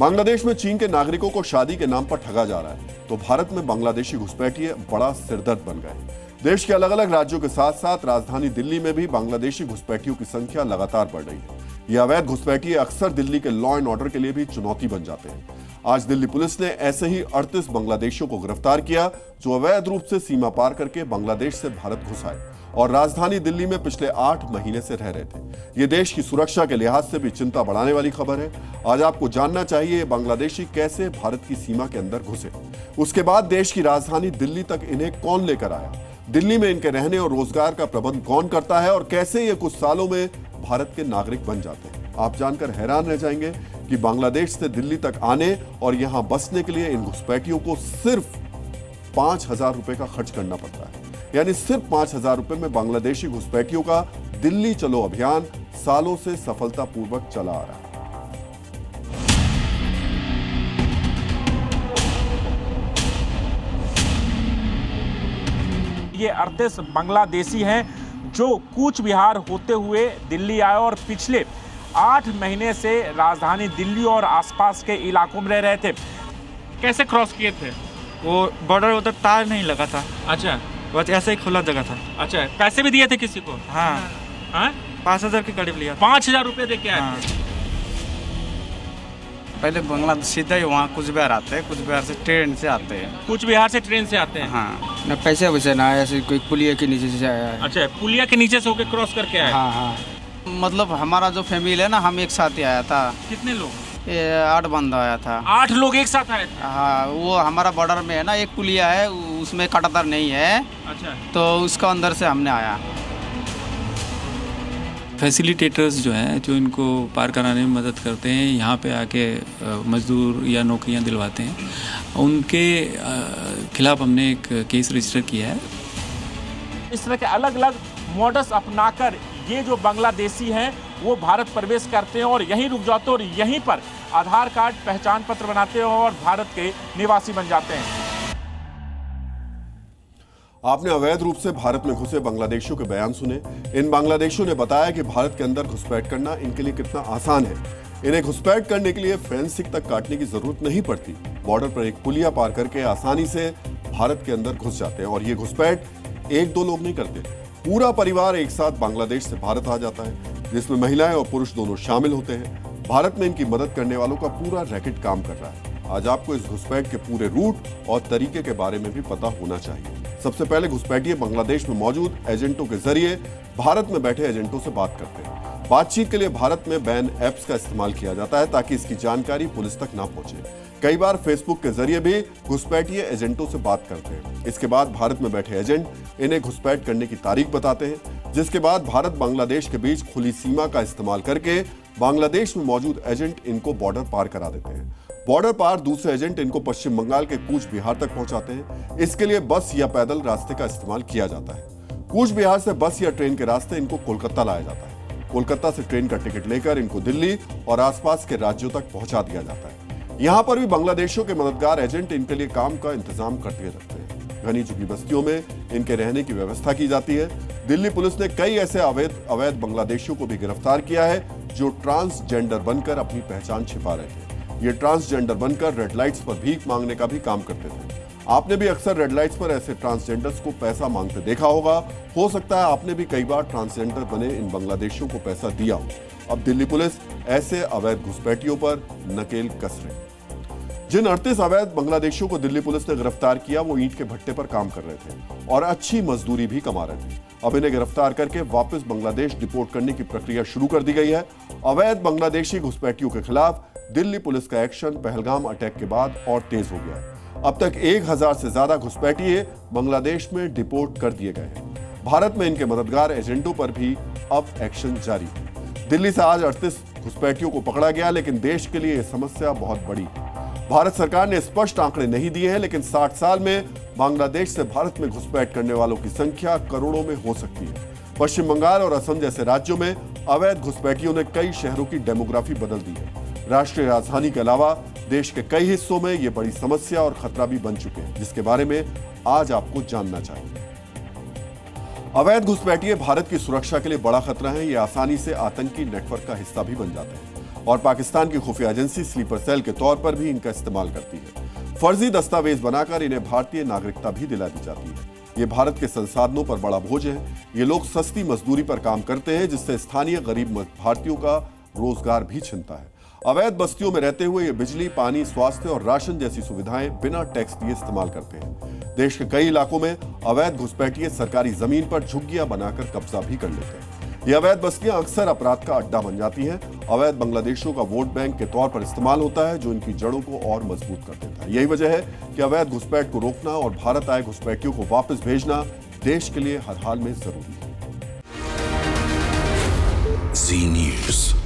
बांग्लादेश में चीन के नागरिकों को शादी के नाम पर ठगा जा रहा है, तो भारत में बांग्लादेशी घुसपैठिए बड़ा सिरदर्द बन गए। देश के अलग अलग राज्यों के साथ साथ राजधानी दिल्ली में भी बांग्लादेशी घुसपैठियों की संख्या लगातार बढ़ रही है। ये अवैध घुसपैठिए अक्सर दिल्ली के लॉ एंड ऑर्डर के लिए भी चुनौती बन जाते हैं। आज दिल्ली पुलिस ने ऐसे ही 38 बांग्लादेशियों को गिरफ्तार किया जो अवैध रूप से सीमा पार करके बांग्लादेश से भारत घुस आए और राजधानी दिल्ली में पिछले 8 महीने से रह रहे थे। ये देश की सुरक्षा के लिहाज से भी चिंता बढ़ाने वाली खबर है। आज आपको जानना चाहिए बांग्लादेशी कैसे भारत की सीमा के अंदर घुसे, उसके बाद देश की राजधानी दिल्ली तक इन्हें कौन लेकर आया, दिल्ली में इनके रहने और रोजगार का प्रबंध कौन करता है और कैसे ये कुछ सालों में भारत के नागरिक बन जाते हैं। आप जानकर हैरान रह जाएंगे कि बांग्लादेश से दिल्ली तक आने और यहां बसने के लिए इन घुसपैठियों को सिर्फ 5,000 रुपए का खर्च करना पड़ता है। यानी सिर्फ 5,000 रुपए में बांग्लादेशी घुसपैठियों का दिल्ली चलो अभियान सालों से सफलतापूर्वक चला आ रहा है। ये 38 बांग्लादेशी हैं जो कूच बिहार होते हुए दिल्ली आए और पिछले 8 महीने से राजधानी दिल्ली और आसपास के इलाकों में रह रहे थे। कैसे क्रॉस किए थे? वो बॉर्डर उधर तार नहीं लगा था। अच्छा, बस ऐसे ही खुला जगह था। अच्छा, पैसे भी दिए थे किसी को? हाँ 5,000 के करीब लिया। 5,000 रुपए दे के आए थे। पहले बांग्लादेश सीधा ही वहाँ कुछ बिहार आते हैं, कुछ बिहार से ट्रेन से आते हैं। कूच बिहार से ट्रेन से आते हैं? हाँ, न पैसे वैसे ना ऐसे कोई पुलिया के नीचे से आया है। अच्छा, पुलिया के नीचे से होकर क्रॉस करके आए? हाँ, मतलब हमारा जो फैमिली है ना, हम एक साथ ही आया था। कितने लोग? 8 बंदा आया था। 8 लोग एक साथ आए थे? हाँ, वो हमारा बॉर्डर में है ना, एक पुलिया है, उसमें कांटादार नहीं है। अच्छा, तो उसका अंदर से हमने आया। फैसिलिटेटर्स जो हैं, जो इनको पार कराने में मदद करते हैं, यहाँ पे आके मजदूर या नौकरियाँ दिलवाते हैं, उनके खिलाफ हमने एक केस रजिस्टर किया है। इस तरह के अलग अलग मॉडस अपनाकर ये जो बांग्लादेशी हैं वो भारत प्रवेश करते हैं और यहीं रुक जाते हैं और यहीं पर आधार कार्ड, पहचान पत्र बनाते हैं और भारत के निवासी बन जाते हैं। आपने अवैध रूप से भारत में घुसे बांग्लादेशियों के बयान सुने। इन बांग्लादेशियों ने बताया कि भारत के अंदर घुसपैठ करना इनके लिए कितना आसान है। इन्हें घुसपैठ करने के लिए फेंसिंग तक काटने की जरूरत नहीं पड़ती। बॉर्डर पर एक पुलिया पार करके आसानी से भारत के अंदर घुस जाते हैं और ये घुसपैठ 1-2 लोग नहीं करते, पूरा परिवार एक साथ बांग्लादेश से भारत आ जाता है, जिसमें महिलाएं और पुरुष दोनों शामिल होते हैं। भारत में इनकी मदद करने वालों का पूरा रैकेट काम कर रहा है। आज आपको इस घुसपैठ के पूरे रूट और तरीके के बारे में भी पता होना चाहिए। सबसे पहले घुसपैठिए बांग्लादेश में मौजूद एजेंटों के जरिए भारत में बैठे एजेंटों से बात करते हैं। बातचीत के लिए भारत में बैन ऐप्स का इस्तेमाल किया जाता है ताकि इसकी जानकारी पुलिस तक ना पहुंचे। कई बार फेसबुक के जरिए भी घुसपैठिए एजेंटों से बात करते हैं। इसके बाद भारत में बैठे एजेंट इन्हें घुसपैठ करने की तारीख बताते हैं, जिसके बाद भारत बांग्लादेश के बीच खुली सीमा का इस्तेमाल करके बांग्लादेश में मौजूद एजेंट इनको बॉर्डर पार करा देते हैं। बॉर्डर पार दूसरे एजेंट इनको पश्चिम बंगाल के कूच बिहार तक पहुंचाते हैं। इसके लिए बस या पैदल रास्ते का इस्तेमाल किया जाता है। कूच बिहार से बस या ट्रेन के रास्ते इनको कोलकाता लाया जाता है। कोलकाता से ट्रेन का टिकट लेकर इनको दिल्ली और आसपास के राज्यों तक पहुंचा दिया जाता है। यहां पर भी बांग्लादेशियों के मददगार एजेंट इनके लिए काम का इंतजाम करते रहते हैं। घनी चुकी बस्तियों में इनके रहने की व्यवस्था की जाती है। दिल्ली पुलिस ने कई ऐसे अवैध बांग्लादेशियों को भी गिरफ्तार किया है जो ट्रांसजेंडर बनकर अपनी पहचान छिपा रहे थे। ये ट्रांसजेंडर बनकर रेड लाइट्स पर भीख मांगने का भी काम करते थे। आपने भी अक्सर रेड लाइट्स पर ऐसे ट्रांसजेंडर्स को पैसा मांगते देखा होगा। हो सकता है आपने भी कई बार ट्रांसजेंडर बने इन बांग्लादेशियों को पैसा दिया हो। अब दिल्ली पुलिस ऐसे अवैध घुसपैठियों पर नकेल कस रही। जिन 38 अवैध बांग्लादेशियों को दिल्ली पुलिस ने गिरफ्तार किया वो ईंट के भट्टे पर काम कर रहे थे और अच्छी मजदूरी भी कमा रहे थे। अब इन्हें गिरफ्तार करके वापस बांग्लादेश डिपोर्ट करने की प्रक्रिया शुरू कर दी गई है। अवैध बांग्लादेशी घुसपैठियों के खिलाफ दिल्ली पुलिस का एक्शन पहलगाम अटैक के बाद और तेज हो गया है। अब तक 1,000 से ज्यादा घुसपैठिए बांग्लादेश में डिपोर्ट कर दिए गए हैं। भारत में इनके मददगार एजेंटों पर भी अब एक्शन जारी है। दिल्ली से आज 38 घुसपैठियों को पकड़ा गया, लेकिन देश के लिए यह समस्या बहुत बड़ी है। भारत सरकार ने स्पष्ट आंकड़े नहीं दिए हैं, लेकिन 60 साल में बांग्लादेश से भारत में घुसपैठ करने वालों की संख्या करोड़ों में हो सकती है। पश्चिम बंगाल और असम जैसे राज्यों में अवैध घुसपैठियों ने कई शहरों की डेमोग्राफी बदल दी है। राष्ट्रीय राजधानी के अलावा देश के कई हिस्सों में यह बड़ी समस्या और खतरा भी बन चुके हैं, जिसके बारे में आज आपको जानना चाहिए। अवैध घुसपैठिए भारत की सुरक्षा के लिए बड़ा खतरा है। ये आसानी से आतंकी नेटवर्क का हिस्सा भी बन जाते हैं। और पाकिस्तान की खुफिया एजेंसी स्लीपर सेल के तौर पर भी इनका इस्तेमाल करती है। फर्जी दस्तावेज बनाकर इन्हें भारतीय नागरिकता भी दिला दी जाती है। ये भारत के संसाधनों पर बड़ा बोझ है। ये लोग सस्ती मजदूरी पर काम करते हैं, जिससे स्थानीय गरीब भारतीयों का रोजगार भी छिनता है। अवैध बस्तियों में रहते हुए ये बिजली, पानी, स्वास्थ्य और राशन जैसी सुविधाएं बिना टैक्स दिए इस्तेमाल करते हैं। देश के कई इलाकों में अवैध घुसपैठिए सरकारी जमीन पर झुग्गियां बनाकर कब्जा भी कर लेते हैं। ये अवैध बस्तियां अक्सर अपराध का अड्डा बन जाती हैं। अवैध बांग्लादेशियों का वोट बैंक के तौर पर इस्तेमाल होता है, जो इनकी जड़ों को और मजबूत कर देता है। यही वजह है कि अवैध घुसपैठ को रोकना और भारत आए घुसपैठियों को वापस भेजना देश के लिए हर हाल में जरूरी है। जी न्यूज़।